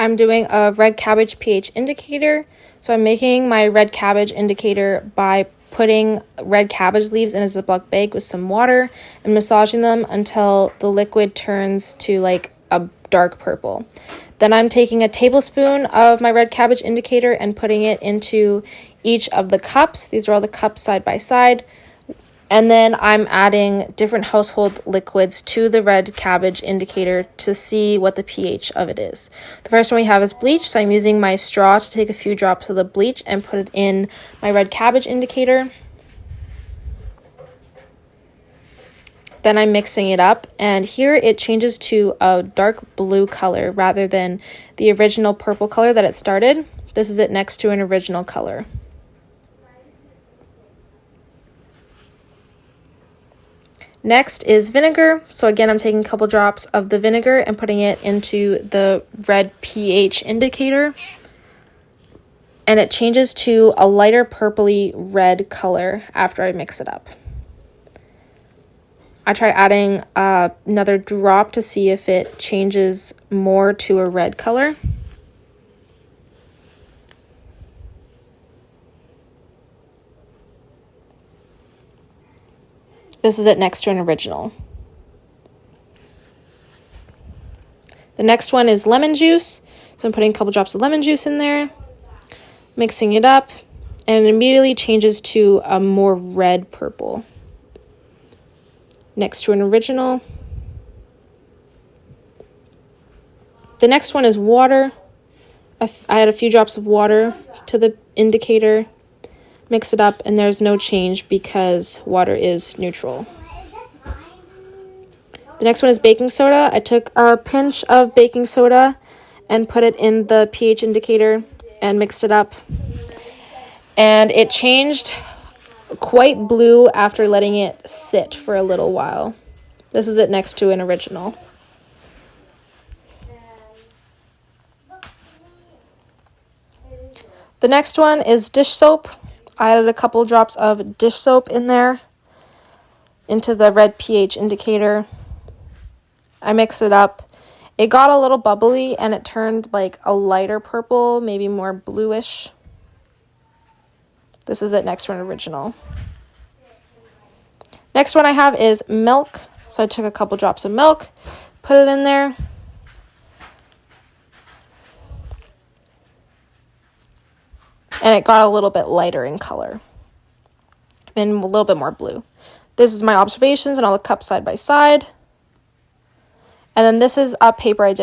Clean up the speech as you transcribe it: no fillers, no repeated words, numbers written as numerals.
I'm doing a red cabbage pH indicator. So I'm making my red cabbage indicator by putting red cabbage leaves in a Ziploc bag with some water and massaging them until the liquid turns to like a dark purple. Then I'm taking a tablespoon of my red cabbage indicator and putting it into each of the cups. These are all the cups side by side. And then I'm adding different household liquids to the red cabbage indicator to see what the pH of it is. The first one we have is bleach, so I'm using my straw to take a few drops of the bleach and put it in my red cabbage indicator. Then I'm mixing it up, and here it changes to a dark blue color rather than the original purple color that it started. This is it next to an original color. Next is vinegar. So again, I'm taking a couple drops of the vinegar and putting it into the red pH indicator. And it changes to a lighter purpley red color after I mix it up. I try adding another drop to see if it changes more to a red color. This is it next to an original. The next one is lemon juice. So I'm putting a couple drops of lemon juice in there, mixing it up, and it immediately changes to a more red purple. Next to an original. The next one is water. I add a few drops of water to the indicator, mix it up, and there's no change because water is neutral. The next one is baking soda. I took a pinch of baking soda and put it in the pH indicator and mixed it up. And it changed quite blue after letting it sit for a little while. This is it next to an original. The next one is dish soap. I added a couple drops of dish soap in there into the red pH indicator. I mix it up. It got a little bubbly and it turned like a lighter purple, maybe more bluish. This is it next to an original. Next one I have is milk. So I took a couple drops of milk, put it in there. And it got a little bit lighter in color and a little bit more blue. This is my observations and all the cups side by side. And then this is a paper I did